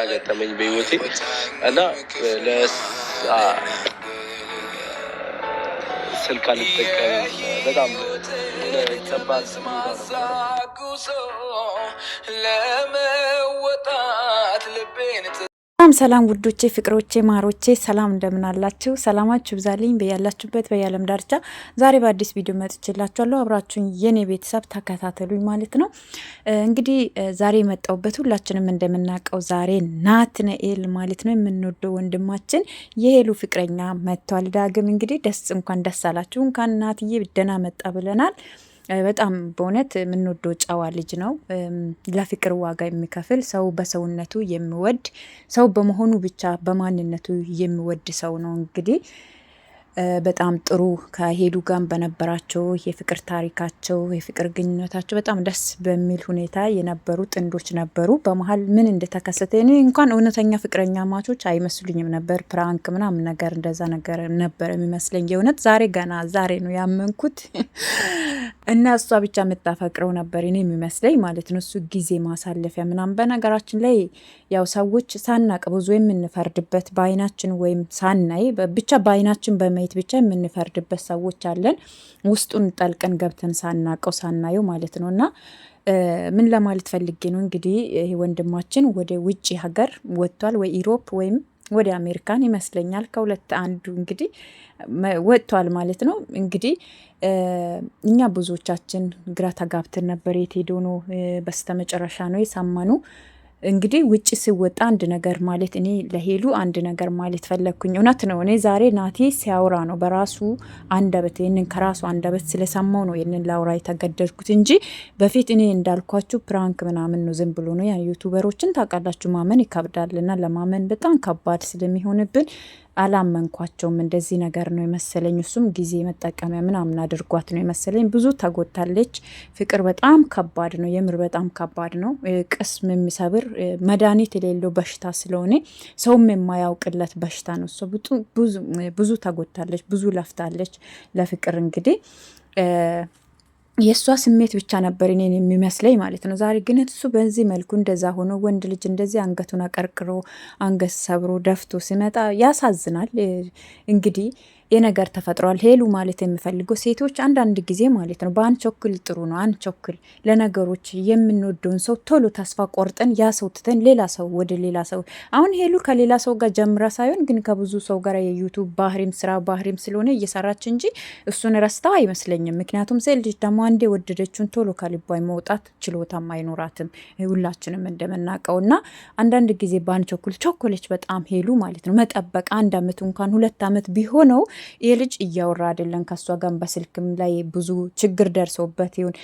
ገጠመኝ በህይወቴ እና ስልክ አልጠቀምም በጣም ከባድ ለመወጣት ልቤን ሰላም ውዶቼ ፍቅሮቼ ማሮቼ ሰላም እንደምን አላችሁ? ሰላማችሁ ብዛልኝ በያላችሁበት በያለም ዳርቻ። ዛሬ በአዲስ ቪዲዮ መጥቼላችኋለሁ። አብራችሁን የኔ ቤተሰብ ተከታተሉኝ ማለት ነው። እንግዲህ ዛሬ የመጣሁበት ሁላችንም እንደምናውቀው ዛሬ ናትናኤል ማለት ነው የምንወደው ወንድማችን የሄሉ ፍቅረኛ መጥቷል። ዳግም እንግዲህ እንኳን ደስ አላችሁ፣ እንኳን ናትዬ ደህና መጣ ብለናል። በጣም በእውነት የምንወደው ጨዋ ልጅ ነው። ለፍቅር ዋጋ የሚከፍል ሰው፣ በሰውነቱ የሚወድ ሰው በመሆኑ ብቻ በማንነቱ የሚወድ ሰው ነው። እንግዲህ በጣም ጥሩ ከሄሉ ጋር በነበራቸው የፍቅር ታሪካቸው የፍቅር ግንኙነታቸው በጣም ደስ በሚል ሁኔታ የነበሩ ጥንዶች ነበሩ። በመሀል ምን እንደተከሰተ እኔ እንኳን እውነተኛ ፍቅረኛ ማቾች አይመስሉኝም ነበር። ፕራንክ ምናምን ነገር እንደዛ ነገር ነበር የሚመስለኝ። የእውነት ዛሬ ነው ያመንኩት። እና እሷ ብቻ የምታፈቅረው ነበር እኔ የሚመስለኝ ማለት ነው። እሱ ጊዜ ማሳለፊያ ምናምን። በነገራችን ላይ ያው ሰዎች ሳናቅ ብዙ የምንፈርድበት በአይናችን ወይም ሳናይ ብቻ በአይናችን በማየት ብቻ የምንፈርድበት ሰዎች አለን። ውስጡን ጠልቀን ገብተን ሳናየው ማለት ነው። እና ምን ለማለት ፈልጌ ነው እንግዲህ ይሄ ወንድማችን ወደ ውጭ ሀገር ወጥቷል፣ ወይ ኢሮፕ ወይም ወደ አሜሪካን ይመስለኛል። ከሁለት አንዱ እንግዲህ ወጥቷል ማለት ነው። እንግዲህ እኛ ብዙዎቻችን ግራ ተጋብተን ነበር። የት ሄዶ ነው? በስተመጨረሻ ነው የሰማኑ። እንግዲህ ውጭ ሲወጣ አንድ ነገር ማለት እኔ ለሄሉ አንድ ነገር ማለት ፈለግኩኝ። እውነት ነው። እኔ ዛሬ ናቲ ሲያወራ ነው በራሱ አንደበት፣ ይህንን ከራሱ አንደበት ስለሰማው ነው ይህንን ላውራ የተገደድኩት እንጂ በፊት እኔ እንዳልኳችሁ ፕራንክ ምናምን ነው፣ ዝም ብሎ ነው። ያ ዩቱበሮችን ታውቃላችሁ፣ ማመን ይከብዳል እና ለማመን በጣም ከባድ ስለሚሆንብን አላመንኳቸውም። እንደዚህ ነገር ነው የመሰለኝ። እሱም ጊዜ መጠቀሚያ ምናምን አድርጓት ነው የመሰለኝ። ብዙ ተጎድታለች። ፍቅር በጣም ከባድ ነው፣ የምር በጣም ከባድ ነው። ቅስም የሚሰብር መድኃኒት የሌለው በሽታ ስለሆነ ሰውም የማያውቅለት በሽታ ነው። እሷ ብዙ ተጎድታለች፣ ብዙ ለፍታለች ለፍቅር እንግዲህ የእሷ ስሜት ብቻ ነበር እኔን የሚመስለኝ ማለት ነው። ዛሬ ግን እሱ በዚህ መልኩ እንደዛ ሆኖ ወንድ ልጅ እንደዚህ አንገቱን አቀርቅሮ አንገት ሰብሮ ደፍቶ ሲመጣ ያሳዝናል። እንግዲህ የነገር ተፈጥሯል። ሄሉ ማለት የሚፈልገው ሴቶች አንዳንድ ጊዜ ማለት ነው በአንቸኩል ጥሩ ነው። አንቸኩል ለነገሮች የምንወደውን ሰው ቶሎ ተስፋ ቆርጠን ያ ሰው ትተን ሌላ ሰው ወደ ሌላ ሰው አሁን ሄሉ ከሌላ ሰው ጋር ጀምራ ሳይሆን ግን ከብዙ ሰው ጋር የዩቱብ ባህሪም ስለሆነ እየሰራች እንጂ እሱን ረስታው አይመስለኝም። ምክንያቱም ሴት ልጅ ደግሞ አንዴ ወደደችውን ቶሎ ከልቧ መውጣት ችሎታም አይኖራትም፣ ሁላችንም እንደምናውቀው። እና አንዳንድ ጊዜ በአንቸኩል ቸኮለች በጣም ሄሉ ማለት ነው። መጠበቅ አንድ አመት እንኳን 2 አመት ቢሆነው ይህ ልጅ እያወራ አይደለም ከሷ ጋር በስልክም ላይ ብዙ ችግር ደርሶበት ይሁን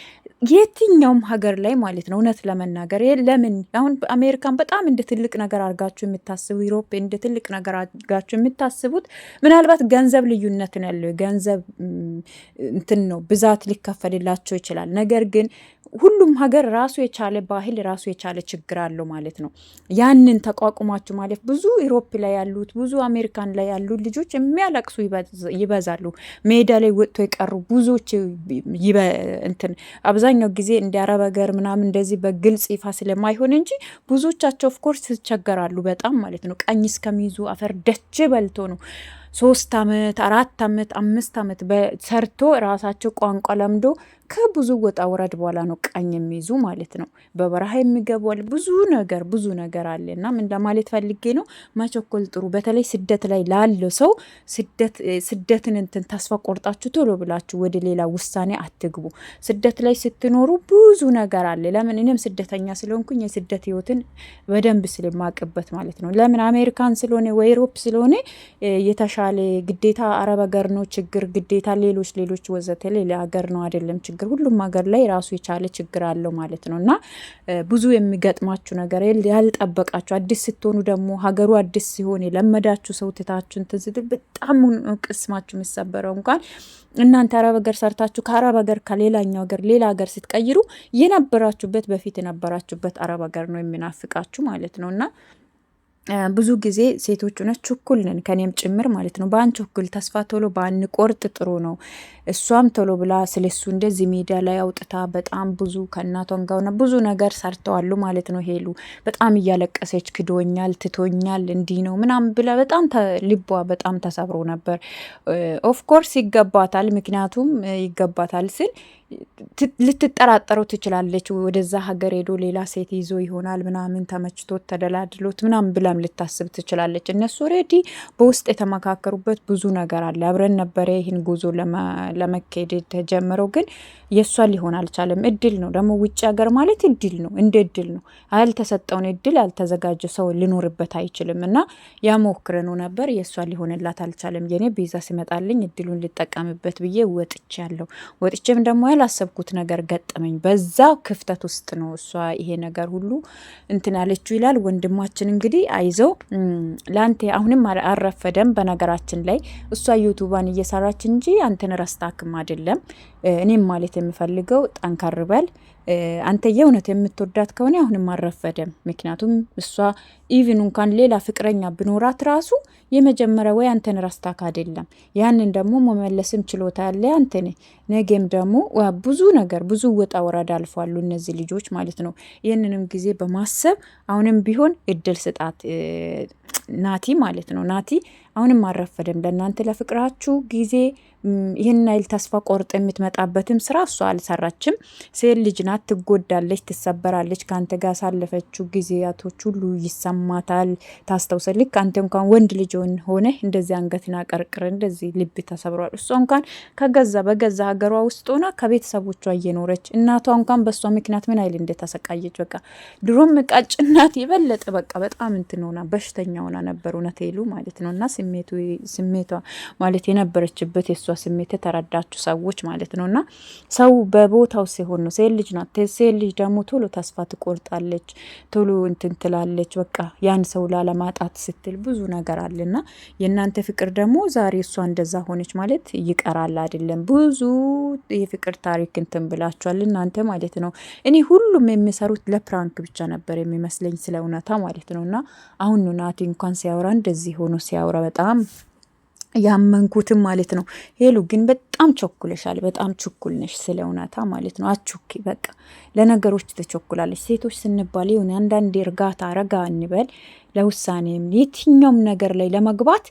የትኛውም ሀገር ላይ ማለት ነው። እውነት ለመናገር ለምን አሁን አሜሪካን በጣም እንደ ትልቅ ነገር አድርጋችሁ የምታስቡ ዩሮፕ እንደ ትልቅ ነገር አድርጋችሁ የምታስቡት ምናልባት ገንዘብ ልዩነትን ያለው ገንዘብ እንትን ነው ብዛት ሊከፈልላቸው ይችላል። ነገር ግን ሁሉም ሀገር ራሱ የቻለ ባህል ራሱ የቻለ ችግር አለው ማለት ነው። ያንን ተቋቁማችሁ ማለት ብዙ ዩሮፕ ላይ ያሉት ብዙ አሜሪካን ላይ ያሉ ልጆች የሚያለቅሱ ይበዛሉ። ሜዳ ላይ ወጥቶ የቀሩ ብዙዎች እንትን አብዛኛው ጊዜ እንደ አረብ ሀገር ምናምን እንደዚህ በግልጽ ይፋ ስለማይሆን እንጂ ብዙዎቻቸው ኦፍኮርስ ይቸገራሉ በጣም ማለት ነው። ቀኝ እስከሚይዙ አፈር ደች በልቶ ነው 3 አመት 4 አመት 5 አመት ሰርቶ ራሳቸው ቋንቋ ለምዶ ከብዙ ወጣ ወረድ በኋላ ነው ቀኝ የሚይዙ ማለት ነው። በበረሃ የሚገባል ብዙ ነገር አለ። እና ምን ለማለት ፈልጌ ነው፣ መቸኮል ጥሩ። በተለይ ስደት ላይ ላለው ሰው ስደትን እንትን ተስፋ ቆርጣችሁ ቶሎ ብላችሁ ወደ ሌላ ውሳኔ አትግቡ። ስደት ላይ ስትኖሩ ብዙ ነገር አለ። ለምን እኔም ስደተኛ ስለሆንኩኝ የስደት ህይወትን በደንብ ስለማቅበት ማለት ነው። ለምን አሜሪካን ስለሆነ ወይ ዩሮፕ ስለሆነ የተሻለ ግዴታ አረብ ሀገር ነው ችግር፣ ግዴታ ሌሎች ወዘተ ሌላ ሀገር ነው አይደለም ችግር። ሁሉም ሀገር ላይ ራሱ የቻለ ችግር አለው ማለት ነው። እና ብዙ የሚገጥማችሁ ነገር ያልጠበቃችሁ አዲስ ስትሆኑ ደግሞ ሀገሩ አዲስ ሲሆን የለመዳችሁ ሰው ትታችሁን ትዝት በጣም ቅስማችሁ የሚሰበረው እንኳን እናንተ አረብ ሀገር ሰርታችሁ ከአረብ ሀገር ከሌላኛው ሀገር ሌላ ሀገር ስትቀይሩ በፊት የነበራችሁበት አረብ ሀገር ነው የሚናፍቃችሁ ማለት ነው። እና ብዙ ጊዜ ሴቶች ሆነች ችኩል ነን ከኔም ጭምር ማለት ነው። በአንቸኩል ተስፋ ቶሎ ባንቆርጥ ጥሩ ነው። እሷም ቶሎ ብላ ስለሱ እንደዚህ ሚዲያ ላይ አውጥታ በጣም ብዙ ከእናቷም ጋር ሆና ብዙ ነገር ሰርተዋሉ ማለት ነው። ሄሉ በጣም እያለቀሰች ክዶኛል፣ ትቶኛል፣ እንዲህ ነው ምናምን ብላ በጣም ልቧ በጣም ተሰብሮ ነበር። ኦፍኮርስ ይገባታል፣ ምክንያቱም ይገባታል ስል ልትጠራጠረው ትችላለች። ወደዛ ሀገር ሄዶ ሌላ ሴት ይዞ ይሆናል ምናምን ተመችቶት ተደላድሎት ምናምን ብላም ልታስብ ትችላለች። እነሱ ኦልሬዲ በውስጥ የተመካከሩበት ብዙ ነገር አለ። አብረን ነበረ ይህን ጉዞ ለመካሄድ ተጀምረው፣ ግን የእሷ ሊሆን አልቻለም። እድል ነው ደግሞ ውጭ ሀገር ማለት እድል ነው፣ እንደ እድል ነው። ያልተሰጠውን እድል ያልተዘጋጀ ሰው ሊኖርበት አይችልም። እና ያሞክረኑ ነበር፣ የእሷ ሊሆንላት አልቻለም። የኔ ቤዛ ሲመጣልኝ እድሉን ልጠቀምበት ብዬ ወጥቼም ደግሞ ያላሰብኩት ነገር ገጠመኝ። በዛ ክፍተት ውስጥ ነው እሷ ይሄ ነገር ሁሉ እንትን ያለችው ይላል ወንድማችን። እንግዲህ አይዘው ለአንተ አሁንም አልረፈደም። በነገራችን ላይ እሷ ዩቱባን እየሰራች እንጂ አንተን ረስታክም አይደለም። እኔም ማለት የምፈልገው ጠንከር በል አንተ የእውነት የምትወዳት ከሆነ አሁንም አልረፈደም። ምክንያቱም እሷ ኢቭን እንኳን ሌላ ፍቅረኛ ብኖራት ራሱ የመጀመሪያ ወይ አንተን ረስታክ አይደለም። ያንን ደግሞ መመለስም ችሎታ ያለ አንተን። ነገም ደግሞ ብዙ ነገር ብዙ ወጣ ወረዳ አልፏሉ እነዚህ ልጆች ማለት ነው። ይህንንም ጊዜ በማሰብ አሁንም ቢሆን እድል ስጣት ናቲ ማለት ነው። ናቲ አሁንም አልረፈደም። ለእናንተ ለፍቅራችሁ ጊዜ ይህን አይል ተስፋ ቆርጥ የምትመጣበትም ስራ እሷ አልሰራችም። ሴት ልጅ ናት፣ ትጎዳለች፣ ትሰበራለች። ከአንተ ጋር ሳለፈችው ጊዜያቶች ሁሉ ይሰማታል፣ ታስታውሰ። ልክ አንተ እንኳን ወንድ ልጅ ሆነ እንደዚህ አንገትና ቀርቅር እንደዚህ ልብ ተሰብሯል። እሷ እንኳን በገዛ ሀገሯ ውስጥ ሆና ከቤተሰቦቿ እየኖረች እናቷ እንኳን በእሷ ምክንያት ምን አይል እንደተሰቃየች በቃ ድሮም ቀጭናት የበለጠ በቃ በጣም እንትን ሆና በሽተኛ ሆና ነበር። እውነት ሄሉ ማለት ነው። እና ስሜቷ ማለት የነበረችበት የእሷ ስሜት የተረዳችሁ ሰዎች ማለት ነው። እና ሰው በቦታው ሲሆን ነው። ሴት ልጅ ናት። ሴት ልጅ ደግሞ ቶሎ ተስፋ ትቆርጣለች፣ ቶሎ እንትን ትላለች። በቃ ያን ሰው ላለማጣት ስትል ብዙ ነገር አለና የእናንተ ፍቅር ደግሞ ዛሬ እሷ እንደዛ ሆነች ማለት ይቀራል አይደለም። ብዙ የፍቅር ታሪክ እንትን ብላችኋል እናንተ ማለት ነው። እኔ ሁሉም የሚሰሩት ለፕራንክ ብቻ ነበር የሚመስለኝ ስለ እውነታ ማለት ነው። እና አሁን ናቲ እንኳን ሲያወራ እንደዚህ ሆኖ ሲያወራ በጣም ያመንኩትም ማለት ነው። ሄሉ ግን በጣም ቸኩለሻል፣ በጣም ችኩል ነሽ ስለ እውነታ ማለት ነው። አቹኪ በቃ ለነገሮች ተቸኩላለች። ሴቶች ስንባል ይሁን አንዳንዴ እርጋታ ረጋ እንበል። ለውሳኔም የትኛውም ነገር ላይ ለመግባት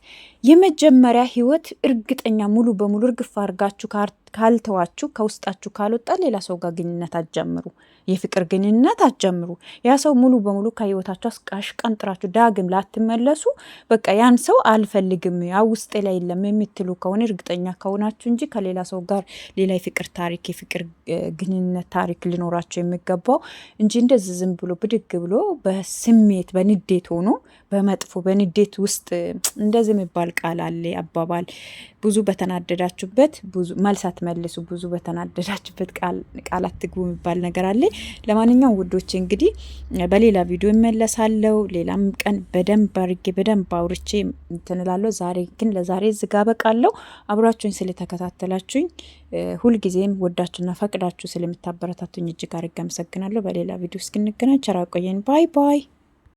የመጀመሪያ ህይወት እርግጠኛ ሙሉ በሙሉ እርግፍ አርጋችሁ ካልተዋችሁ ከውስጣችሁ ካልወጣ ሌላ ሰው ጋር ግንኙነት አትጀምሩ፣ የፍቅር ግንኙነት አትጀምሩ። ያ ሰው ሙሉ በሙሉ ከህይወታችሁ አሽቀንጥራችሁ ዳግም ላትመለሱ በቃ ያን ሰው አልፈልግም ያ ውስጤ ላይ የለም የምትሉ ከሆነ እርግጠኛ ከሆናችሁ እንጂ ከሌላ ሰው ጋር ሌላ የፍቅር ታሪክ የፍቅር ግንኙነት ታሪክ ሊኖራቸው የሚገባው እንጂ እንደዚህ ዝም ብሎ ብድግ ብሎ በስሜት በንዴት ሆኖ በመጥፎ በንዴት ውስጥ እንደዚህ የሚባል ቃል አለ አባባል። ብዙ በተናደዳችሁበት ብዙ መልስ አትመልሱ፣ ብዙ በተናደዳችሁበት ቃል አትግቡ የሚባል ነገር አለ። ለማንኛውም ውዶች እንግዲህ በሌላ ቪዲዮ እመለሳለሁ። ሌላም ቀን በደንብ አርጌ በደንብ አውርቼ እንትንላለሁ። ዛሬ ግን ለዛሬ ዝጋ በቃለሁ። አብራችሁኝ ስለተከታተላችሁኝ ሁልጊዜም ወዳችሁና ፈቅዳችሁ ስለምታበረታቱኝ እጅግ አድርጌ አመሰግናለሁ። በሌላ ቪዲዮ እስክንገናኝ ቸር ቆየን። ባይ ባይ።